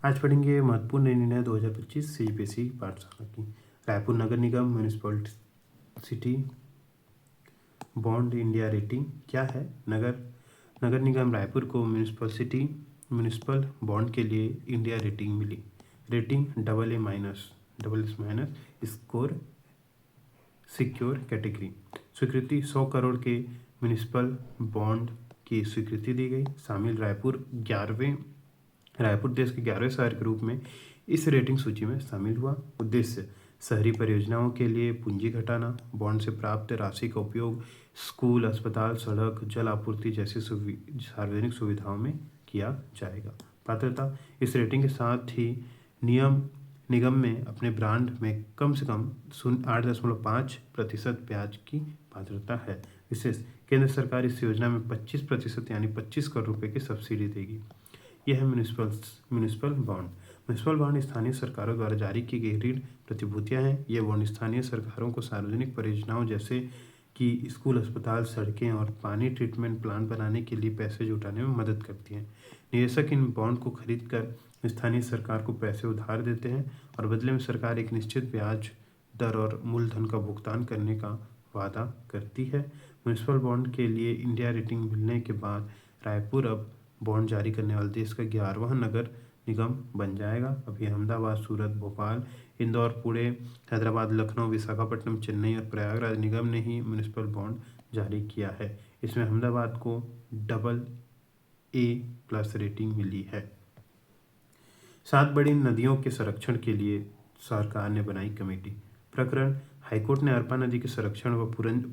आज पढ़ेंगे महत्वपूर्ण निर्णय 2025 सीबीएसई पाठशाला की। रायपुर नगर निगम municipal city bond India rating क्या है। नगर निगम रायपुर को म्यूनिसिपल बॉन्ड के लिए इंडिया रेटिंग मिली। Rating AA- score secure category. स्वीकृति 100 करोड़ के म्यूनिसिपल बॉन्ड की स्वीकृति दी गई। शामिल रायपुर देश के 11वें शहर के रूप में इस रेटिंग सूची में शामिल हुआ। उद्देश्य शहरी परियोजनाओं के लिए पूंजी घटाना। बॉन्ड से प्राप्त राशि का उपयोग स्कूल, अस्पताल, सड़क, जल आपूर्ति जैसी सार्वजनिक सुविधाओं में किया जाएगा। पात्रता इस रेटिंग के साथ ही निगम में अपने ब्रांड में कम से कम 8.5% ब्याज की पात्रता है। विशेष केंद्र सरकार इस योजना में 25% यानी 25 करोड़ रुपए की सब्सिडी देगी। यह है म्यूनिसिपल बॉन्ड। म्यूनिसिपल बॉन्ड स्थानीय सरकारों द्वारा जारी की गई ऋण प्रतिभूतियां हैं। ये बॉन्ड स्थानीय सरकारों को सार्वजनिक परियोजनाओं जैसे कि स्कूल, अस्पताल, सड़कें और पानी ट्रीटमेंट प्लांट बनाने के लिए पैसे जुटाने में मदद करती हैं। निवेशक इन बॉन्ड को खरीद कर स्थानीय सरकार को पैसे उधार देते हैं और बदले में सरकार एक निश्चित ब्याज दर और मूलधन का भुगतान करने का वादा करती है। म्यूनिसिपल बॉन्ड के लिए इंडिया रेटिंग मिलने के बाद रायपुर अब बॉन्ड जारी करने वाले देश का 11वां नगर निगम बन जाएगा। अभी अहमदाबाद, सूरत, भोपाल, इंदौर, पुणे, हैदराबाद, लखनऊ, विशाखापट्टनम, चेन्नई और प्रयागराज निगम ने ही म्यूनिसिपल बॉन्ड जारी किया है। इसमें अहमदाबाद को AA+ रेटिंग मिली है। 7 बड़ी नदियों के संरक्षण के लिए सरकार ने बनाई कमेटी। प्रकरण हाईकोर्ट ने अरपा नदी के संरक्षण व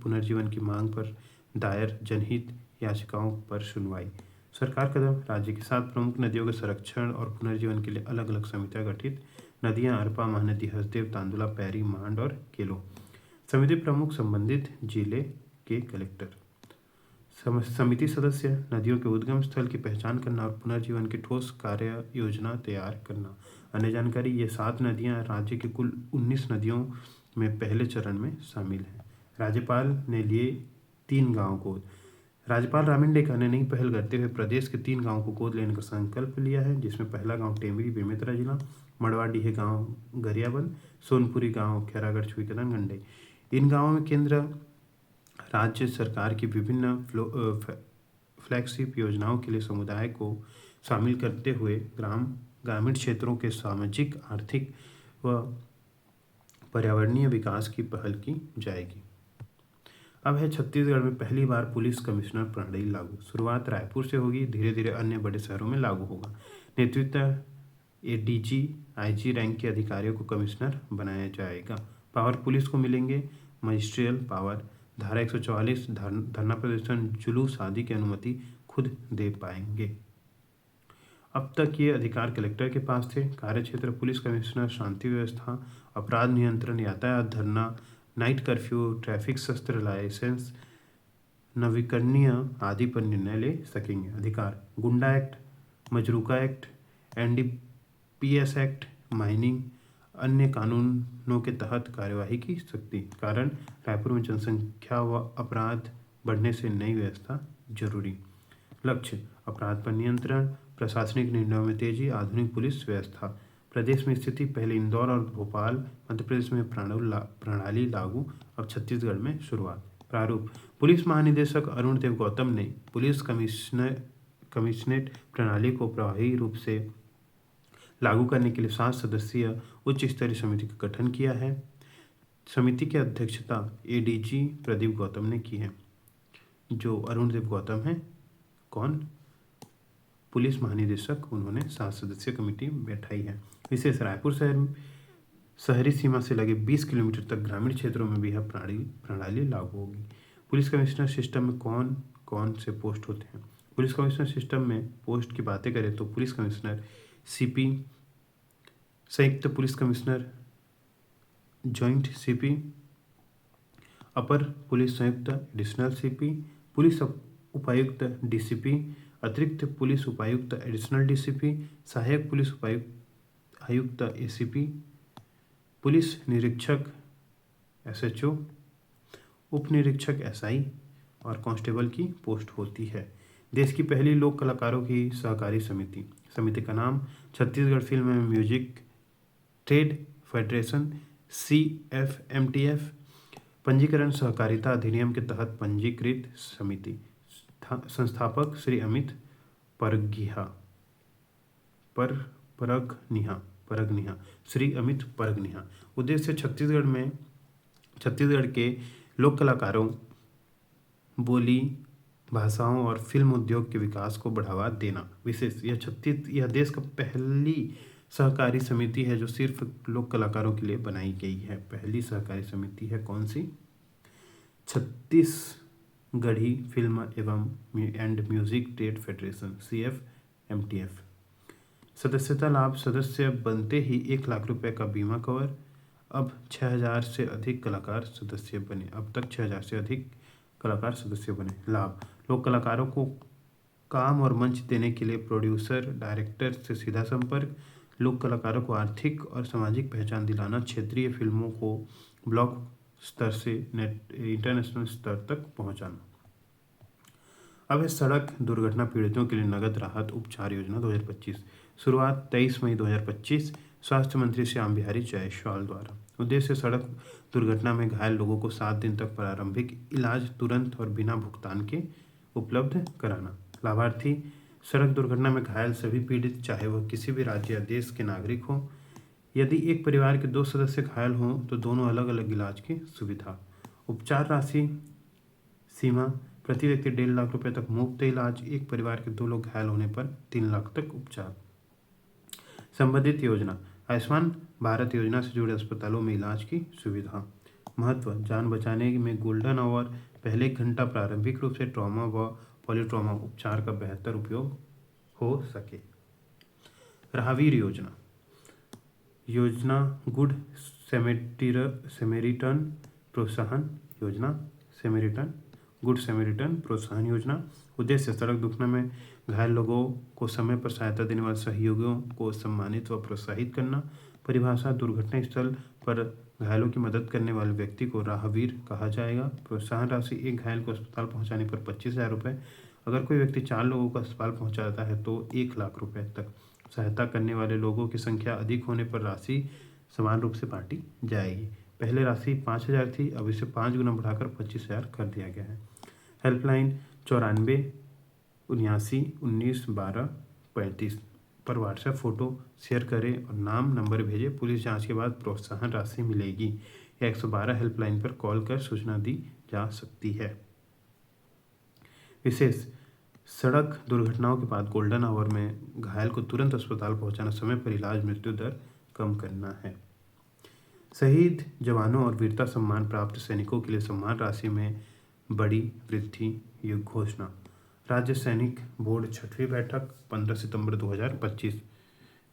पुनर्जीवन की मांग पर दायर जनहित याचिकाओं पर सुनवाई। सरकार कदम राज्य की 7 प्रमुख नदियों के संरक्षण और पुनर्जीवन के लिए अलग अलग समितियां गठित। नदियां अरपा, महानदी, हसदेव, तांदुला, पैरी, मांड और केलो। समिति प्रमुख संबंधित जिले के कलेक्टर। समिति सदस्य नदियों के उद्गम स्थल की पहचान करना और पुनर्जीवन की ठोस कार्य योजना तैयार करना। अन्य जानकारी ये 7 नदियां राज्य की कुल 19 नदियों में पहले चरण में शामिल हैं। राज्यपाल ने लिए 3 गाँव गोद। राज्यपाल रामिन डेका ने नई पहल करते हुए प्रदेश के 3 गाँव को गोद लेने का संकल्प लिया है, जिसमें पहला गाँव टेमरी, बेमेतरा जिला, मड़वाडीह गाँव गरियाबंद, सोनपुरी गाँव खैरागढ़, छुईकदन, गंडई। इन गाँवों में केंद्र राज्य सरकार की विभिन्न फ्लैगशिप योजनाओं के लिए समुदाय को शामिल करते हुए ग्रामीण क्षेत्रों के सामाजिक, आर्थिक व पर्यावरणीय विकास की पहल की जाएगी। अब है छत्तीसगढ़ में पहली बार पुलिस कमिश्नर प्रणाली लागू। शुरुआत रायपुर से होगी, धीरे धीरे अन्य बड़े शहरों में लागू होगा। नेतृत्व ADG, IG रैंक के अधिकारियों को कमिश्नर बनाया जाएगा। पावर पुलिस को मिलेंगे मजिस्ट्रियल पावर। धारा 144 धरना प्रदर्शन, जुलूस आदि की अनुमति खुद दे पाएंगे। अब तक ये अधिकार कलेक्टर के पास थे। कार्यक्षेत्र पुलिस कमिश्नर शांति व्यवस्था, अपराध नियंत्रण, यातायात, धरना, नाइट कर्फ्यू, ट्रैफिक शस्त्र लाइसेंस नवीकरणीय आदि पर निर्णय ले सकेंगे। अधिकार गुंडा एक्ट, मजरूका एक्ट, NDPS एक्ट, माइनिंग, अन्य कानूनों के तहत कार्यवाही की सकती। कारण रायपुर में जनसंख्या व अपराध बढ़ने से नई व्यवस्था जरूरी। लक्ष्य अपराध पर नियंत्रण, प्रशासनिक निर्णयों में तेजी, आधुनिक पुलिस व्यवस्था। प्रदेश में स्थिति पहले इंदौर और भोपाल, मध्य प्रदेश में प्रणाली लागू, अब छत्तीसगढ़ में शुरुआत। प्रारूप पुलिस महानिदेशक अरुण देव गौतम ने पुलिस कमिश्नरेट प्रणाली को प्रभावी रूप से लागू करने के लिए 7 सदस्यीय उच्च स्तरीय समिति का गठन किया है। समिति की अध्यक्षता ADG प्रदीप गौतम ने की है। जो अरुण देव गौतम हैं, कौन? पुलिस महानिदेशक, उन्होंने 7 सदस्यीय कमेटी बैठाई है। विशेष रायपुर शहरी सीमा से लगे 20 किलोमीटर तक ग्रामीण क्षेत्रों में भी यह प्रणाली लागू होगी। पुलिस कमिश्नर सिस्टम में कौन कौन से पोस्ट होते हैं? पुलिस कमिश्नर सिस्टम में पोस्ट की बातें करें तो पुलिस कमिश्नर, CP, संयुक्त पुलिस कमिश्नर, जॉइंट CP, अपर पुलिस संयुक्त एडिशनल CP, पुलिस उपायुक्त DCP, अतिरिक्त पुलिस उपायुक्त एडिशनल DCP, सहायक पुलिस आयुक्त ACP, पुलिस निरीक्षक SHO, उप निरीक्षक SI और कांस्टेबल की पोस्ट होती है। देश की पहली लोक कलाकारों की सहकारी समिति। समिति का नाम छत्तीसगढ़ फिल्म एवं म्यूजिक ट्रेड फेडरेशन CFMTF। पंजीकरण सहकारिता अधिनियम के तहत पंजीकृत समिति। संस्थापक श्री अमित परगनिहा श्री अमित परगनिहा। उद्देश्य छत्तीसगढ़ के लोक कलाकारों, बोली भाषाओं और फिल्म उद्योग के विकास को बढ़ावा देना। विशेष यह देश का पहली सहकारी समिति है जो सिर्फ लोक कलाकारों के लिए बनाई गई है। पहली सहकारी समिति है कौन सी? छत्तीसगढ़ी फिल्म एवं and music trade federation CFMTF। सदस्यता लाभ: सदस्य बनते ही 1 लाख रुपए का बीमा कवर। अब 6000 से अधिक कलाकार सदस्य बने। अब तक 6000 से अधिक कलाकार सदस्य बने। लाभ: लोक कलाकारों को काम और मंच देने के लिए प्रोड्यूसर डायरेक्टर से सीधा संपर्क। लोक कलाकारों को आर्थिक और सामाजिक पहचान दिलाना। क्षेत्रीय फिल्मों को ब्लॉक स्तर से इंटरनेशनल स्तर तक पहुंचाना। अब है सड़क दुर्घटना पीड़ितों के लिए नगद राहत उपचार योजना 2025। शुरुआत 23 मई 2025 स्वास्थ्य मंत्री श्याम बिहारी जायसवाल द्वारा। उद्देश्य सड़क दुर्घटना में घायल लोगों को 7 दिन तक प्रारंभिक इलाज तुरंत और बिना भुगतान के उपलब्ध कराना। लाभार्थी: सड़क दुर्घटना में घायल सभी पीड़ित, चाहे वह किसी भी राज्य या देश के नागरिक हों। यदि एक परिवार के 2 सदस्य घायल हों तो दोनों अलग अलग इलाज की सुविधा। उपचार राशि सीमा: प्रति व्यक्ति 1.5 लाख रुपए तक मुफ्त इलाज। एक परिवार के 2 लोग घायल होने पर 3 लाख तक उपचार। संबंधित योजना: आयुष्मान भारत योजना से जुड़े अस्पतालों में इलाज की सुविधा। महत्व: जान बचाने में गोल्डन आवर, पहले 1 घंटा प्रारंभिक रूप से ट्रॉमा व पॉलीट्रॉमा उपचार का बेहतर उपयोग हो सके। राहवीर योजना गुड सैमरिटन प्रोत्साहन योजना। उद्देश्य सड़क दुर्घटना में घायल लोगों को समय पर सहायता देने वाले सहयोगियों को सम्मानित व प्रोत्साहित करना। परिभाषा: दुर्घटना स्थल पर घायलों की मदद करने वाले व्यक्ति को राहवीर कहा जाएगा। प्रोत्साहन राशि: एक घायल को अस्पताल पहुंचाने पर 25,000 रुपये। अगर कोई व्यक्ति 4 लोगों को अस्पताल पहुंचाता है तो 1 लाख रुपए तक। सहायता करने वाले लोगों की संख्या अधिक होने पर राशि समान रूप से बांटी जाएगी। पहले राशि 5,000 थी, अब इसे 5 गुना बढ़ाकर 25,000 कर दिया गया है। हेल्पलाइन 94 79 19 12 35 पर व्हाट्सएप फोटो शेयर करें और नाम नंबर भेजें। पुलिस जांच के बाद प्रोत्साहन राशि मिलेगी। 112 हेल्पलाइन पर कॉल कर सूचना दी जा सकती है। विशेष: सड़क दुर्घटनाओं के बाद गोल्डन आवर में घायल को तुरंत अस्पताल पहुंचाना, समय पर इलाज, मृत्यु दर कम करना है। शहीद जवानों और वीरता सम्मान प्राप्त सैनिकों के लिए सम्मान राशि में बड़ी वृद्धि घोषणा। राज्य सैनिक बोर्ड 6वीं बैठक 15 सितंबर 2025।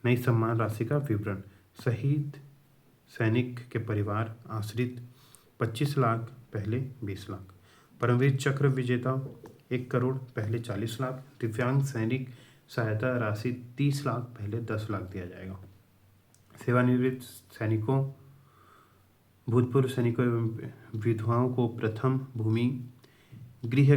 नई सम्मान राशि का विवरण। शहीद सैनिक के परिवार आश्रित 25 लाख, पहले 20 लाख। परमवीर चक्र विजेता 1 करोड़, पहले 40 लाख। दिव्यांग सैनिक सहायता राशि 30 लाख, पहले 10 लाख दिया जाएगा। सेवानिवृत्त सैनिकों, भूतपूर्व सैनिकों एवं विधवाओं को प्रथम भूमि गृह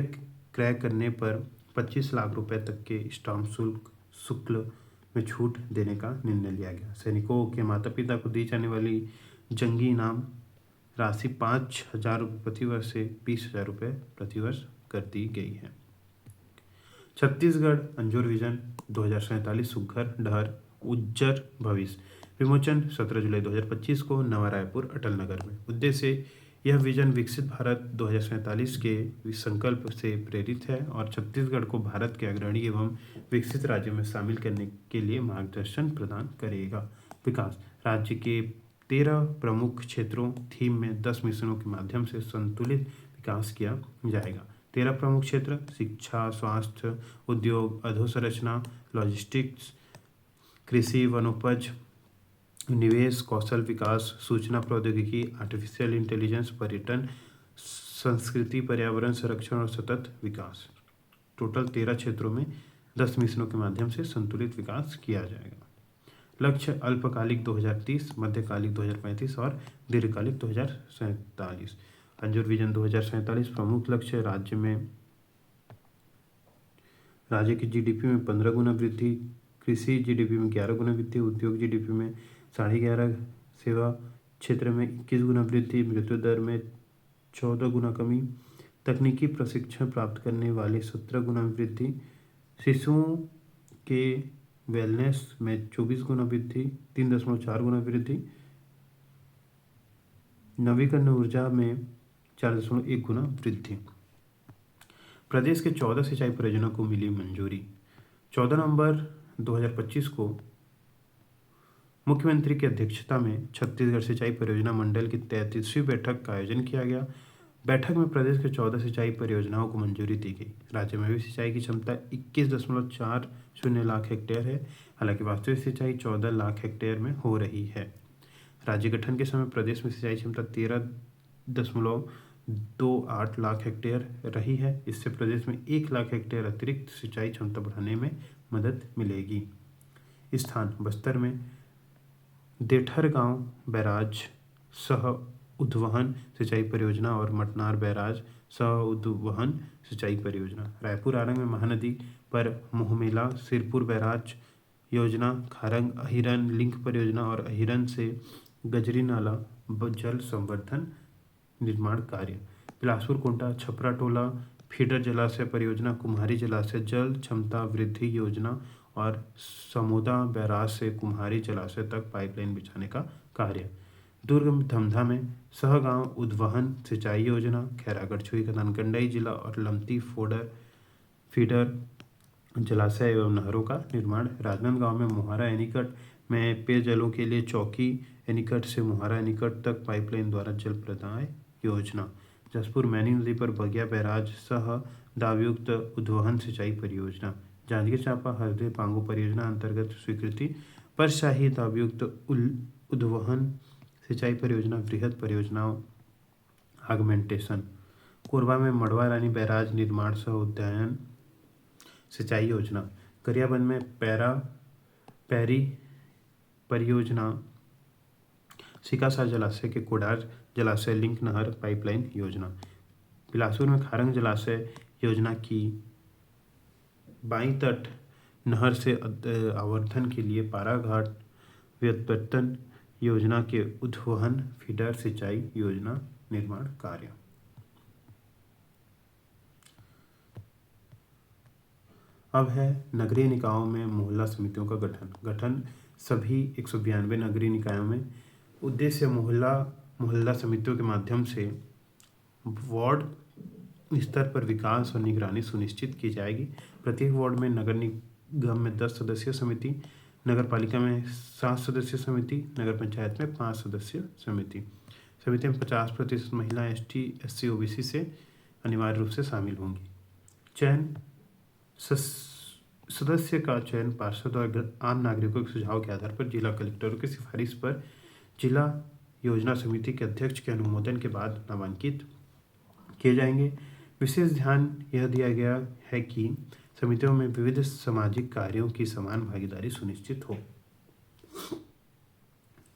क्रय करने पर 25 लाख रुपए तक के स्टाम्प शुल्क में छूट देने का निर्णय लिया गया। सैनिकों के माता पिता को दी जाने वाली जंगी इनाम राशि 5,000 रुपये प्रतिवर्ष से 20,000 रुपये प्रतिवर्ष कर दी गई है। छत्तीसगढ़ अंजोर विजन 2047 सुघ्घर डहर उज्जर भविष्य विमोचन 17 जुलाई 2025 को नवा रायपुर अटल नगर में। उद्देश्य: यह विजन विकसित भारत 2047 के संकल्प से प्रेरित है और छत्तीसगढ़ को भारत के अग्रणी एवं विकसित राज्यों में शामिल करने के लिए मार्गदर्शन प्रदान करेगा। विकास: राज्य के 13 प्रमुख क्षेत्रों थीम में 10 मिशनों के माध्यम से संतुलित विकास किया जाएगा। 13 प्रमुख क्षेत्र: शिक्षा, स्वास्थ्य, उद्योग, अधोसंरचना, लॉजिस्टिक्स, कृषि, वनोपज, निवेश, कौशल विकास, सूचना प्रौद्योगिकी, आर्टिफिशियल इंटेलिजेंस, पर्यटन, संस्कृति, पर्यावरण संरक्षण और सतत विकास। टोटल 13 क्षेत्रों में 10 मिशनों के माध्यम से संतुलित विकास किया जाएगा। लक्ष्य: अल्पकालिक 2030, मध्यकालिक 2035 और दीर्घकालिक 2047। अंजोर विजन 2047 प्रमुख लक्ष्य: राज्य की GDP में 15 गुना वृद्धि कृषि जीडीपी में 11 गुना वृद्धि, उद्योग जीडीपी में 11.5, सेवा क्षेत्र में 21 गुना वृद्धि, मृत्यु दर में 14 गुना कमी, तकनीकी प्रशिक्षण प्राप्त करने वाले 17 गुना वृद्धि, शिशुओं के वेलनेस में 24 गुना वृद्धि, 3.4 गुना वृद्धि, नवीकरणीय ऊर्जा में 4.1 गुना वृद्धि। प्रदेश के 14 सिंचाई परियोजनाओं को मिली मंजूरी। 14 नवंबर 2025 को मुख्यमंत्री की अध्यक्षता में छत्तीसगढ़ सिंचाई परियोजना मंडल की 33वीं बैठक का आयोजन किया गया। बैठक में प्रदेश के 14 सिंचाई परियोजनाओं को मंजूरी दी गई। राज्य में भी सिंचाई की क्षमता 21.40 लाख हेक्टेयर है। हालांकि वास्तविक सिंचाई 14 लाख हेक्टेयर में हो रही है। राज्य गठन के समय प्रदेश में सिंचाई क्षमता 13.28 लाख हेक्टेयर रही है। इससे प्रदेश में 1 लाख हेक्टेयर अतिरिक्त सिंचाई क्षमता बढ़ाने में मदद मिलेगी। स्थान: बस्तर में देठरगांव बैराज सह उद्वहन सिंचाई परियोजना और मटनार बैराज सह उद्वहन सिंचाई परियोजना। रायपुर आरंग में महानदी पर मोहमेला सिरपुर बैराज योजना, खारंग अहिरन लिंक परियोजना और अहिरन से गजरी नाला जल संवर्धन निर्माण कार्य। बिलासपुर कोंटा छपरा टोला फीडर जलाशय परियोजना, कुम्हारी जलाशय जल क्षमता वृद्धि योजना और समोदा बैराज से कुम्हारी जलाशय तक पाइपलाइन बिछाने का कार्य। दुर्ग में धमधा में सहगांव उद्वहन सिंचाई योजना, खैरागढ़ छुई कदनकंडई जिला और लमती फीडर जलाशय एवं नहरों का निर्माण। राजनांदगांव में मोहारा एनीकट में पेयजलों के लिए चौकी एनीकट से मोहारा एनीकट तक पाइपलाइन द्वारा जल प्रदाय योजना। जसपुर मैनी नदी पर बगिया बैराज सह दाबयुक्त उद्वहन सिंचाई परियोजना। जांजगीर चांपा हरदे पांगो परियोजना अंतर्गत स्वीकृति पर शाही दाबयुक्त उद्वहन सिंचाई परियोजना। बृहद परियोजनाओं आगमेंटेशन। कोरबा में मड़वा रानी बैराज निर्माण सह उद्यान सिंचाई योजना। गरियाबंद में पैरी परियोजना। सिकासा जलाशय के कोडार जलाशय लिंक नहर पाइपलाइन योजना। बिलासपुर में खारंग जलाशय योजना की बाईं तट नहर से आवर्धन के लिए पाराघाट व्युत्पत्तन योजना के उद्वहन फीडर सिंचाई योजना निर्माण कार्य। अब है नगरीय निकायों में मोहल्ला समितियों का गठन सभी 192 नगरीय निकायों में। उद्देश्य मोहल्ला समितियों के माध्यम से वार्ड स्तर पर विकास और निगरानी सुनिश्चित की जाएगी। प्रत्येक वार्ड में नगर निगम में 10 सदस्यीय समिति, नगर पालिका में 7 सदस्यीय समिति, नगर पंचायत में 5 सदस्यीय समिति। समिति में 50% महिला ST SC OBC से अनिवार्य रूप से शामिल होंगी। चयन सदस्य का चयन पार्षद और आम नागरिकों के सुझाव के आधार पर जिला कलेक्टरों की सिफारिश पर जिला योजना समिति के अध्यक्ष के अनुमोदन के बाद नामांकित किए जाएंगे। विशेष ध्यान यह दिया गया है कि समितियों में विविध सामाजिक कार्यों की समान भागीदारी सुनिश्चित हो।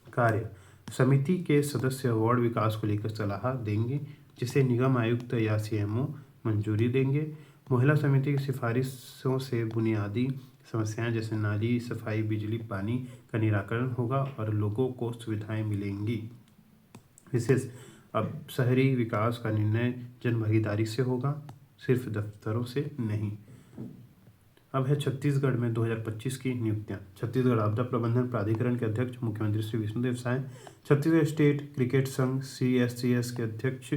कार्य: समिति के सदस्य वार्ड विकास को लेकर सलाह देंगे, जिसे निगम आयुक्त या CMO मंजूरी देंगे। महिला समिति की सिफारिशों से बुनियादी समस्याएं जैसे नाली सफाई, बिजली, पानी का निराकरण होगा और लोगों को सुविधाएं मिलेंगी। विशेष: अब शहरी विकास का निर्णय जनभागीदारी से होगा, सिर्फ दफ्तरों से नहीं। अब है छत्तीसगढ़ में 2025 की नियुक्तियां। छत्तीसगढ़ आपदा प्रबंधन प्राधिकरण के अध्यक्ष मुख्यमंत्री श्री विष्णुदेव साय, छत्तीसगढ़ स्टेट क्रिकेट संघ CSCS के अध्यक्ष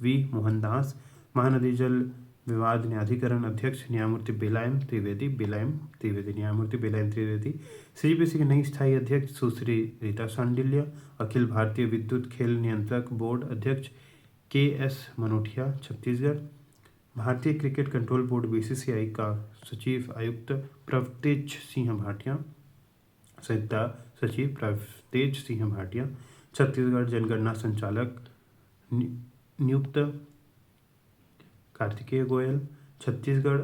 V मोहनदास, महानदी जल विवाद न्यायाधिकरण अध्यक्ष न्यायमूर्ति बेलायम त्रिवेदी, न्यायमूर्ति बेलायम त्रिवेदी, CGPC के नई स्थायी अध्यक्ष सुश्री रीता सांडिल्य, अखिल भारतीय विद्युत खेल नियंत्रक बोर्ड अध्यक्ष KS मनोटिया छत्तीसगढ़, भारतीय क्रिकेट कंट्रोल बोर्ड BCCI का सचिव आयुक्त प्रवतेज सिंह भाटिया, संयुक्त सचिव प्रवतेज सिंह भाटिया, छत्तीसगढ़ जनगणना संचालक नियुक्त कार्तिकेय गोयल, छत्तीसगढ़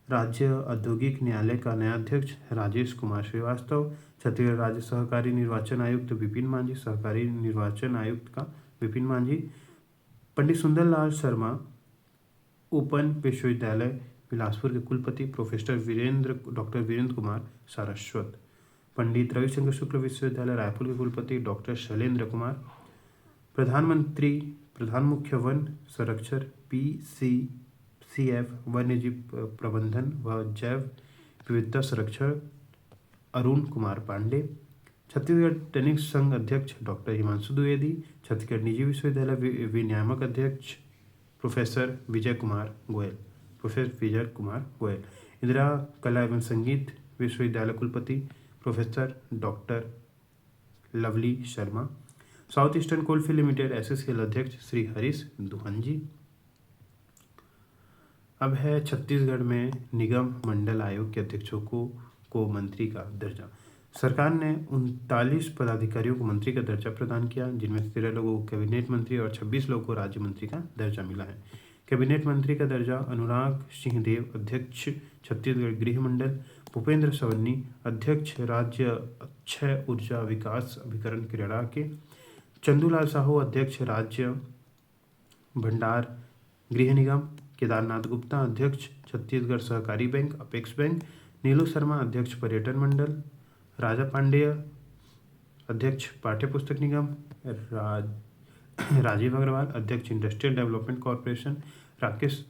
राज्य औद्योगिक न्यायालय का नया अध्यक्ष राजेश कुमार श्रीवास्तव, छत्तीसगढ़ राज्य सहकारी निर्वाचन आयुक्त विपिन मांझी, सहकारी निर्वाचन आयुक्त का विपिन मांझी, पंडित सुंदरलाल शर्मा ओपन विश्वविद्यालय बिलासपुर के कुलपति डॉक्टर वीरेंद्र कुमार सारस्वत। पंडित रविशंकर शुक्ल विश्वविद्यालय रायपुर के कुलपति डॉक्टर शैलेंद्र कुमार। प्रधान मुख्य वन संरक्षक PCF वन्यजीव प्रबंधन व जैव विविधता संरक्षण अरुण कुमार पांडे। छत्तीसगढ़ टेनिस संघ अध्यक्ष डॉक्टर हिमांशु द्विवेदी। छत्तीसगढ़ निजी विश्वविद्यालय विनियामक अध्यक्ष प्रोफेसर विजय कुमार गोयल। इंदिरा कला एवं संगीत विश्वविद्यालय कुलपति professor doctor lovely Sharma. South eastern coalfield limited SSCL अध्यक्ष श्री हरीश दुहंजी। अब है छत्तीसगढ़ में निगम मंडल आयोग के अध्यक्षों को मंत्री का दर्जा। सरकार ने 39 पदाधिकारियों को मंत्री का दर्जा प्रदान किया, जिनमें 13 लोगों को कैबिनेट मंत्री और 26 लोगों को राज्य मंत्री का दर्जा मिला है। कैबिनेट मंत्री का दर्जा अनुराग सिंहदेव, अध्यक्ष छत्तीसगढ़ गृह मंडल, भूपेंद्र सवन्नी, अध्यक्ष राज्य अक्षय ऊर्जा विकास अभिकरण क्रीड़ा के, चंदूलाल साहू, अध्यक्ष राज्य भंडार गृह निगम, केदारनाथ गुप्ता, अध्यक्ष छत्तीसगढ़ सहकारी बैंक अपेक्स बैंक, नीलू शर्मा, अध्यक्ष पर्यटन मंडल, राजा पांडेय, अध्यक्ष पाठ्य पुस्तक निगम, राजीव अग्रवाल, अध्यक्ष industrial development corporation, Rakesh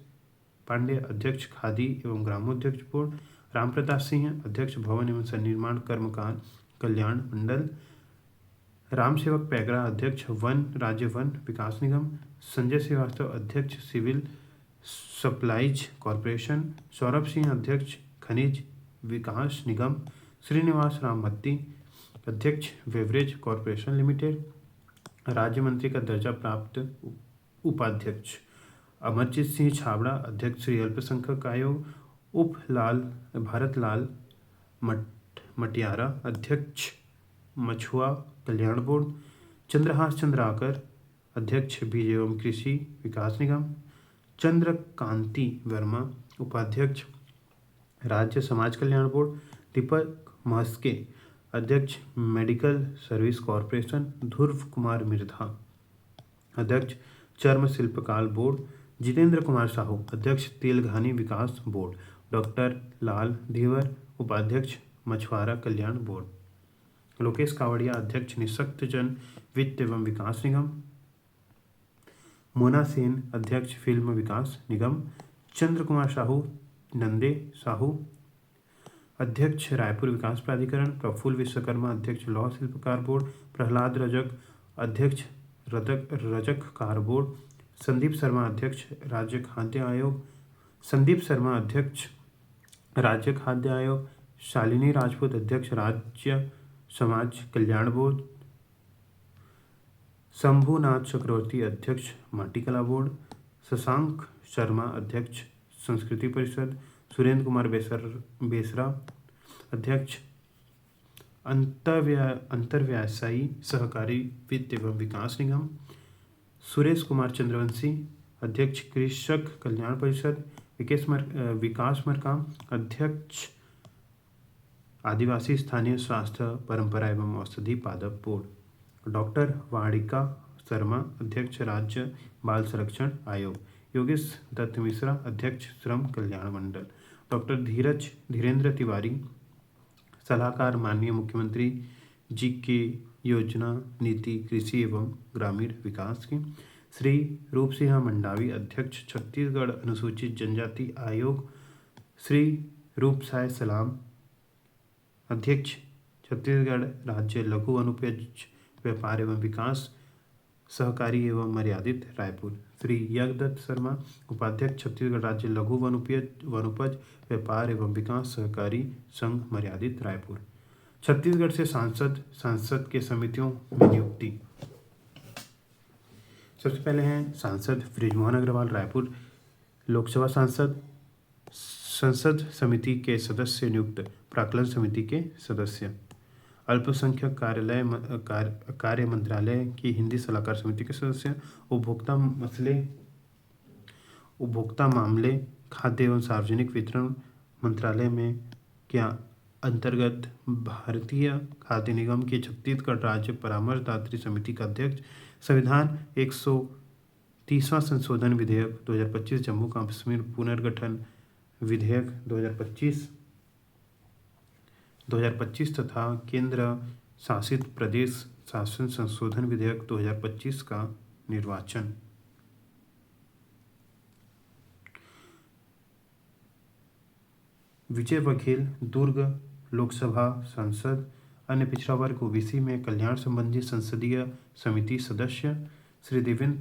Pandey, अध्यक्ष खादी एवं ग्रामोद्योग बोर्ड, रामप्रताप सिंह, अध्यक्ष भवन एवं सन्निर्माण कर्मकार कल्याण मंडल, राम सेवक पैगरा, अध्यक्ष राज्य वन विकास निगम, संजय श्रीवास्तव, अध्यक्ष civil supplies corporation, Saurabh Singh, अध्यक्ष खनिज विकास निगम, श्रीनिवास राम मत्ती, अध्यक्ष बेवरेज कॉरपोरेशन लिमिटेड। राज्य मंत्री का दर्जा प्राप्त उपाध्यक्ष अमरजीत सिंह छाबड़ा, अध्यक्ष श्री अल्पसंख्यक आयोग, भारत लाल मटियारा, अध्यक्ष मछुआ कल्याण बोर्ड, चंद्रहास चंद्राकर, अध्यक्ष बीज एवं कृषि विकास निगम, चंद्रकांति वर्मा, उपाध्यक्ष राज्य समाज कल्याण बोर्ड, दीपक महस्के, अध्यक्ष मेडिकल सर्विस कॉरपोरेशन, ध्रुव कुमार मिर्धा, अध्यक्ष चर्म शिल्पकार बोर्ड, जितेंद्र कुमार साहू, अध्यक्ष तेलघानी विकास बोर्ड, डॉक्टर लाल धीवर, उपाध्यक्ष मछुआरा कल्याण बोर्ड, लोकेश कावड़िया, अध्यक्ष निःशक्त जन वित्त एवं विकास निगम, मोना सेन, अध्यक्ष फिल्म विकास निगम, चंद्र कुमार साहू, नंदे साहू, अध्यक्ष रायपुर विकास प्राधिकरण, प्रफुल्ल विश्वकर्मा, अध्यक्ष लौह शिल्पकार बोर्ड, प्रहलाद रजक, अध्यक्ष रजककार बोर्ड, संदीप शर्मा, अध्यक्ष राज्य खाद्य आयोग, शालिनी राजपूत, अध्यक्ष राज्य समाज कल्याण बोर्ड, शंभुनाथ चक्रवर्ती, अध्यक्ष माटी कला बोर्ड, शशांक शर्मा, अध्यक्ष संस्कृति परिषद, सुरेंद्र कुमार बेसरा, अध्यक्ष अंतरव्यवसायी सहकारी वित्त एवं विकास निगम, सुरेश कुमार चंद्रवंशी, अध्यक्ष कृषक कल्याण परिषद, विकास मरकाम, अध्यक्ष आदिवासी स्थानीय स्वास्थ्य परंपरा एवं औषधि पादप बोर्ड, डॉक्टर वाणिका शर्मा, अध्यक्ष राज्य बाल संरक्षण आयोग, योगेश दत्त मिश्रा, अध्यक्ष श्रम कल्याण मंडल, डॉक्टर धीरेन्द्र तिवारी, सलाहकार माननीय मुख्यमंत्री जी के योजना नीति कृषि एवं ग्रामीण विकास की, श्री रूप सिंह मंडावी, अध्यक्ष छत्तीसगढ़ अनुसूचित जनजाति आयोग, श्री रूप साय सलाम, अध्यक्ष छत्तीसगढ़ राज्य लघु अनुपज व्यापार एवं विकास सहकारी एवं मर्यादित रायपुर, श्री यज्ञदत्त शर्मा, उपाध्यक्ष छत्तीसगढ़ राज्य लघु वनोपज व्यापार एवं विकास सहकारी संघ मर्यादित रायपुर। छत्तीसगढ़ से सांसद के समितियों में नियुक्ति। सबसे पहले हैं सांसद बृजमोहन अग्रवाल, रायपुर लोकसभा सांसद, संसद समिति के सदस्य नियुक्त, प्राक्कलन समिति के सदस्य, अल्पसंख्यक कार्य मंत्रालय की हिंदी सलाहकार समिति के सदस्य, उपभोक्ता मामले खाद्य एवं सार्वजनिक वितरण मंत्रालय में क्या अंतर्गत भारतीय खाद्य निगम की छत्तीसगढ़ राज्य परामर्शदात्री समिति का अध्यक्ष, संविधान 130वां संशोधन विधेयक 2025 जम्मू कश्मीर पुनर्गठन विधेयक 2025 तथा केंद्र शासित प्रदेश शासन संशोधन विधेयक 2025 का निर्वाचन। विजय बघेल दुर्ग लोकसभा सांसद, अन्य पिछड़ा वर्ग ओबीसी में कल्याण संबंधी संसदीय समिति सदस्य। श्री देवेंद्र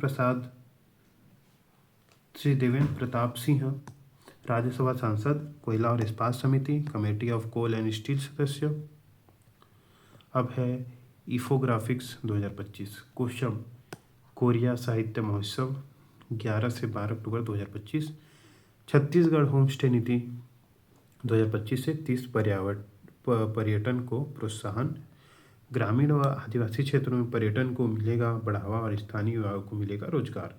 प्रताप सिंह राज्यसभा सांसद, कोयला और इस्पात समिति committee of coal and steel सदस्य। अब है इफोग्राफिक्स 2025 क्वेश्चन। कोरिया साहित्य महोत्सव 11 से 12 अक्टूबर 2025। छत्तीसगढ़ होम स्टे नीति 2025 से 30 पर्यटन को प्रोत्साहन। ग्रामीण व आदिवासी क्षेत्रों में पर्यटन को मिलेगा बढ़ावा और स्थानीय युवाओं को मिलेगा रोजगार।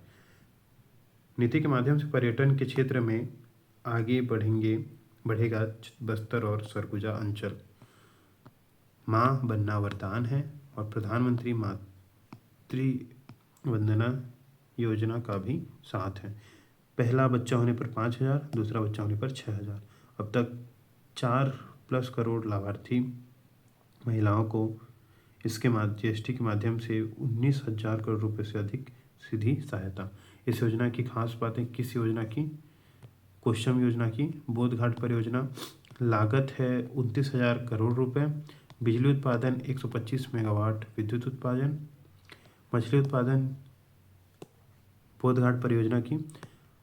नीति के माध्यम से पर्यटन के क्षेत्र में आगे बढ़ेगा बस्तर और सरगुजा अंचल। माँ बनना वरदान है और प्रधानमंत्री मातृ वंदना योजना का भी साथ है। पहला बच्चा होने पर 5,000, दूसरा बच्चा होने पर 6,000। अब तक 4+ करोड़ लाभार्थी महिलाओं को इसके जीएसटी के माध्यम से 19,000 करोड़ रुपए से अधिक सीधी सहायता। इस योजना की खास बातें, किस योजना की? कोशम योजना की। बोधघाट परियोजना लागत है 29,000 करोड़ रुपए। बिजली उत्पादन 125 मेगावाट विद्युत उत्पादन। मछली उत्पादन बोधघाट परियोजना की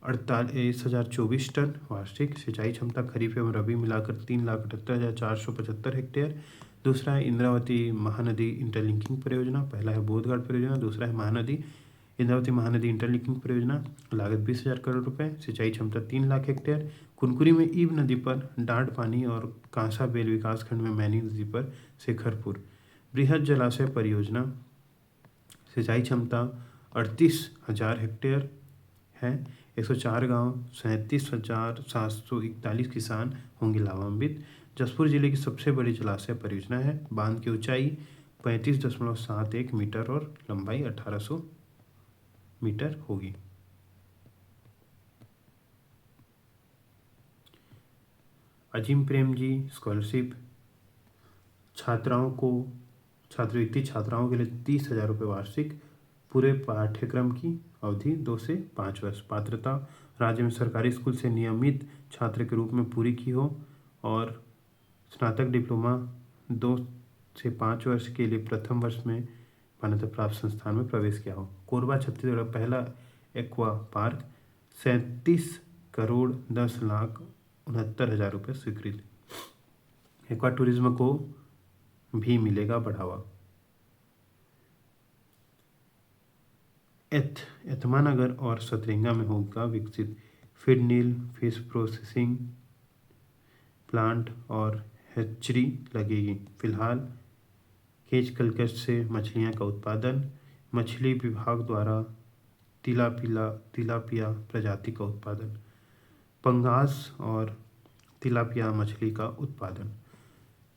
48,024 टन वार्षिक। सिंचाई क्षमता खरीफ एवं रबी मिलाकर 3,78,475 हेक्टेयर। दूसरा है इंद्रावती महानदी इंटरलिंकिंग परियोजना। पहला है बोधघाट परियोजना, दूसरा है इंद्रावती महानदी इंटरलिंकिंग परियोजना। लागत 20,000 करोड़ रुपए। सिंचाई क्षमता 3 लाख हेक्टेयर। कुनकुरी में ईब नदी पर डांड पानी और कांसा बेल विकासखंड में मैनी नदी पर शेखरपुर। बृहद जलाशय परियोजना, सिंचाई क्षमता 38,000 हेक्टेयर है। 104 गांव, 37,741 किसान होंगे लाभान्वित। जसपुर जिले की सबसे बड़ी जलाशय परियोजना है। बांध की ऊंचाई 35.71 मीटर और लंबाई 1,800 मीटर होगी। अजीम प्रेम जी स्कॉलरशिप छात्रवृत्ति छात्राओं के लिए 30,000 रुपये वार्षिक। पूरे पाठ्यक्रम की अवधि 2 से 5 वर्ष। पात्रता राज्य में सरकारी स्कूल से नियमित छात्र के रूप में पूरी की हो और स्नातक डिप्लोमा 2 से 5 वर्ष के लिए प्रथम वर्ष में मान्यता प्राप्त संस्थान में प्रवेश किया हो। कोरबा छत्तीसगढ़ पहला एक्वा पार्क 37,10,69,000 रुपये स्वीकृत। एक्वा टूरिज्म को भी मिलेगा बढ़ावा। एतमानगर और सतरेंगा में होगा विकसित फीड मिल, फिश प्रोसेसिंग प्लांट और हैचरी लगेगी। फिलहाल केज कलकट से मछलियां का उत्पादन। मछली विभाग द्वारा तिलापिया प्रजाति का उत्पादन। पंगास और तिलापिया मछली का उत्पादन।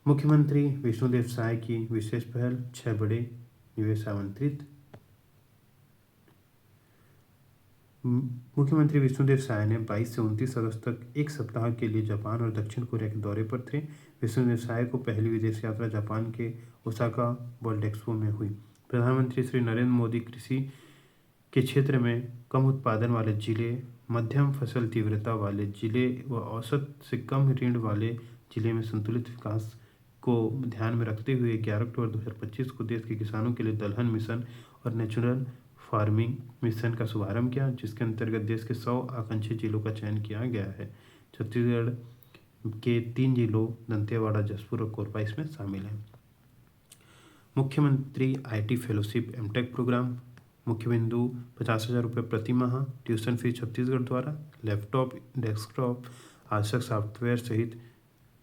मुख्यमंत्री विष्णुदेव साय की विशेष पहल, 6 बड़े निवेश आमंत्रित। मुख्यमंत्री विष्णुदेव साय ने 22 से 29 अगस्त तक एक सप्ताह के लिए जापान और दक्षिण कोरिया के दौरे पर थे। विष्णुदेव साय को पहली विदेश यात्रा जापान के ओसाका वर्ल्ड एक्सपो में हुई। प्रधानमंत्री श्री नरेंद्र मोदी कृषि के क्षेत्र में कम उत्पादन वाले जिले, मध्यम फसल तीव्रता वाले जिले व औसत से कम ऋण वाले जिले में संतुलित विकास को ध्यान में रखते हुए 11 अक्टूबर 2025 को देश के किसानों के लिए दलहन मिशन और नेचुरल फार्मिंग मिशन का शुभारंभ किया, जिसके अंतर्गत देश के 100 आकांक्षी जिलों का चयन किया गया है। छत्तीसगढ़ के 3 जिलों दंतेवाड़ा, जसपुर और कोरबा इसमें शामिल हैं। मुख्यमंत्री आईटी फेलोशिप एमटेक प्रोग्राम। मुख्य बिंदु 50,000 रुपये प्रति माह। ट्यूशन फीस छत्तीसगढ़ द्वारा। लैपटॉप, डेस्कटॉप, आवश्यक सॉफ्टवेयर सहित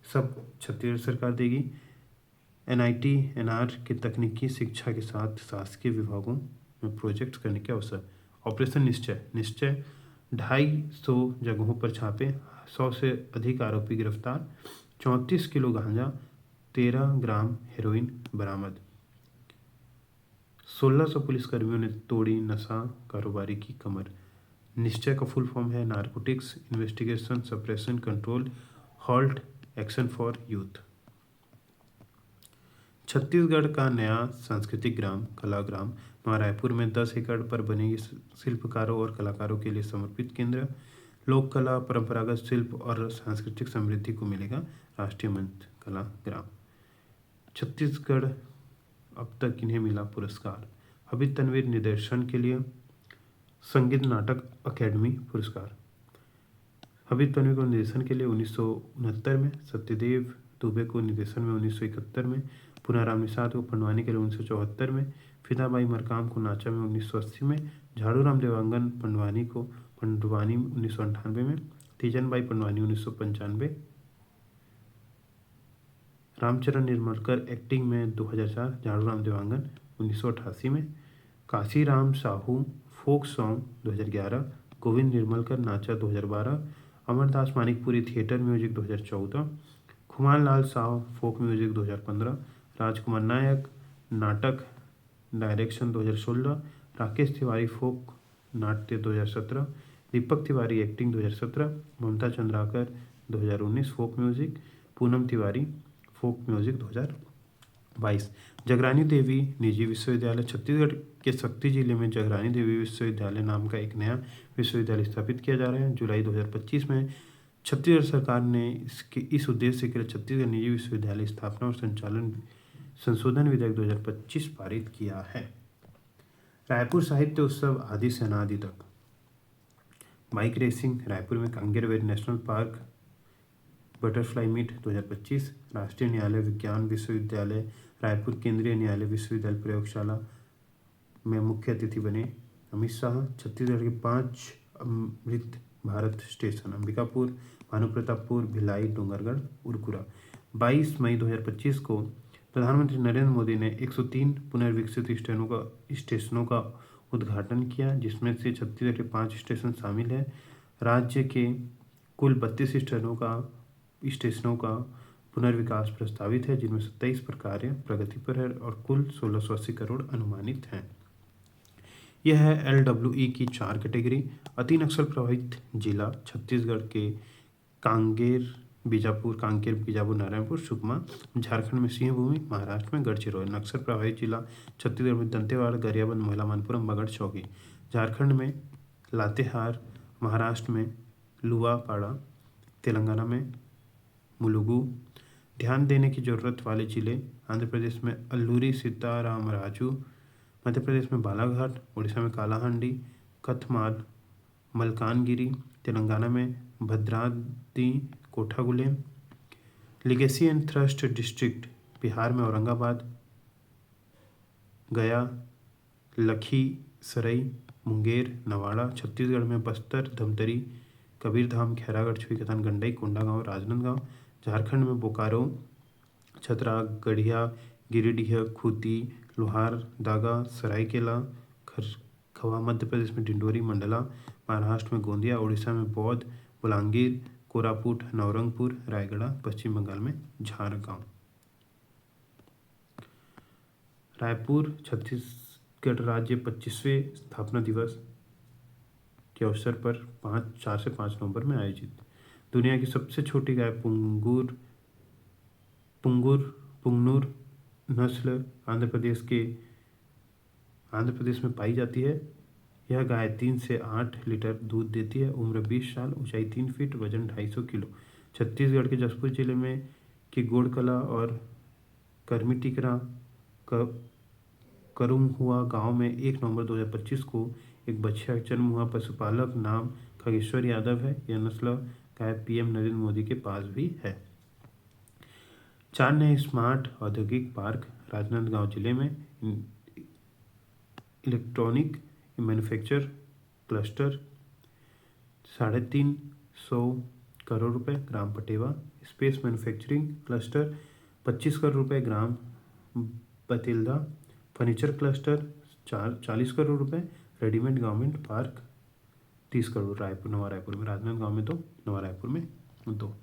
सब छत्तीसगढ़ सरकार देगी। एनआईटी एनआर के तकनीकी शिक्षा के साथ शासकीय विभागों में प्रोजेक्ट करने के अवसर। ऑपरेशन निश्चय 250 जगहों पर छापे, 100 से अधिक आरोपी गिरफ्तार। 34 किलो गांजा, 13 ग्राम हेरोइन बरामद। 1600 पुलिसकर्मियों ने तोड़ी नशा कारोबारी की कमर। निश्चय का फुल फॉर्म है narcotics investigation suppression control halt action for youth. Chhattisgarh का नया सांस्कृतिक ग्राम कलाग्राम नवा रायपुर में 10 एकड़ पर बनेगी शिल्पकारों और कलाकारों के लिए समर्पित केंद्र। लोक कला परंपरागत शिल्प और सांस्कृतिक समृद्धि को मिलेगा राष्ट्रीय मंच कला ग्राम। छत्तीसगढ़ अब तक इन्हें मिला पुरस्कार। हबीब तनवीर निर्देशन के लिए संगीत नाटक अकेडमी पुरस्कार। हबीब तनवीर को निर्देशन के लिए 1969 में, सत्यदेव दुबे को निर्देशन में 1971 में, पुनाराम निषाद को पंडवानी के लिए 1974 में, फिदाबाई मरकाम को नाचा में 1980 में, झाड़ूराम देवांगन पंडवानी को पंडवानी 1998 में, तीजनबाई पंडवानी 1995, रामचरण निर्मलकर एक्टिंग में 2004, झाड़ूराम देवांगन 1988 में, Kashiram Sahu folk song 2011, Govind Nirmalkar Nacha 2012, Amardas Manikpuri theatre music 2014, Khuman Lal Sao folk music 2015, Rajkumar Nayak नाटक डायरेक्शन 2016, राकेश तिवारी फोक नाट्य 2017, Deepak Tiwari acting 2017, Mamta Chandrakar 2019 folk music, Poonam Tiwari folk music 2022। Jagrani Devi निजी विश्वविद्यालय छत्तीसगढ़ के शक्ति जिले में जगरानी देवी विश्वविद्यालय नाम का एक नया विश्वविद्यालय स्थापित किया जा रहा है। जुलाई 2025 में छत्तीसगढ़ सरकार ने इस उद्देश्य के लिए छत्तीसगढ़ निजी विश्वविद्यालय स्थापना और संचालन संशोधन विधेयक 2025 पारित किया है। रायपुर साहित्य उत्सव आदि से अनादि तक। बाइक रेसिंग रायपुर में कांगेरवेर नेशनल पार्क बटरफ्लाई मीट 2025। राष्ट्रीय न्यायालय विज्ञान विश्वविद्यालय रायपुर केंद्रीय न्यायालय विश्वविद्यालय प्रयोगशाला में मुख्य अतिथि बने अमित शाह। छत्तीसगढ़ के 5 अमृत भारत स्टेशन अंबिकापुर, भानुप्रतापपुर, भिलाई, डोंगरगढ़, उरकुरा। 22 मई 2025 को प्रधानमंत्री नरेंद्र मोदी ने 103 पुनर्विकसित स्टेशनों का उद्घाटन किया, जिसमें से छत्तीसगढ़ के 5 स्टेशन शामिल हैं। राज्य के कुल 32 स्टेशनों का पुनर्विकास प्रस्तावित है, जिनमें 27 पर कार्य प्रगति पर है और कुल 1680 करोड़ अनुमानित हैं। यह है LWE की 4 कैटेगरी। अति नक्सल प्रभावित जिला छत्तीसगढ़ के कांकेर, बीजापुर, नारायणपुर, सुकमा। झारखंड में सिंहभूमि, महाराष्ट्र में गढ़चिरौली। नक्सल प्रभावित जिला छत्तीसगढ़ में दंतेवाड़ा, गरियाबंद, मोहला, मनपुरम, बगड़, चौकी। झारखंड में लातेहार, महाराष्ट्र में लुवापाड़ा, तेलंगाना में मुलुगु। ध्यान देने की जरूरत वाले जिले आंध्र प्रदेश में अल्लूरी सीतारामराजू, मध्य प्रदेश में बालाघाट, उड़ीसा में कालाहांडी, कथमाल, मलकानगिरी। तेलंगाना में Bhadradri Kothagudem. Legacy and thrust district Bihar में औरंगाबाद, गया, लखीसराय, मुंगेर, नवाड़ा। छत्तीसगढ़ में बस्तर, धमतरी, कबीरधाम, खैरागढ़, छुईकथन, गंडई, कोंडागांव, राजनांदगांव। झारखंड में बोकारो, छतरा, गढ़िया, गिरिडीह, खूंटी, लोहारदगा, सरायकेला, खरखवा। मध्य प्रदेश में डिंडोरी, मंडला। महाराष्ट्र में गोंदिया, उड़ीसा में बौद्ध, बलांगीर, कोरापुट, नवरंगपुर, रायगढ़। पश्चिम बंगाल में झारगांव। रायपुर छत्तीसगढ़ राज्य 25वें स्थापना दिवस के अवसर पर 4 से 5 नवंबर में आयोजित। दुनिया की सबसे छोटी गाय पुंगनुर नस्ल आंध्र प्रदेश में पाई जाती है। यह गाय 3 से 8 लीटर दूध देती है। उम्र 20 साल, ऊंचाई 3 फीट, वजन 250 किलो। छत्तीसगढ़ के जशपुर जिले में की गोड़कला और करमिटिकरा करुमहुआ गांव में 1 नवंबर 2025 को एक बच्चा जन्म हुआ। पशुपालक नाम खगेश्वर यादव है। यह नस्ल गाय PM नरेंद्र मोदी के पास भी है। 4 नए स्मार्ट औद्योगिक पार्क राजनांदगांव जिले में। इलेक्ट्रॉनिक मैन्युफैक्चर क्लस्टर 350 करोड़ रुपए, ग्राम पटेवा। स्पेस मैन्युफैक्चरिंग क्लस्टर 25 करोड़ रुपए, ग्राम बतेल्दा। फर्नीचर क्लस्टर 40 करोड़ रुपए। रेडीमेड गारमेंट पार्क 30 करोड़। नवा रायपुर में, राजनांदगांव में 2, नवा रायपुर में 2।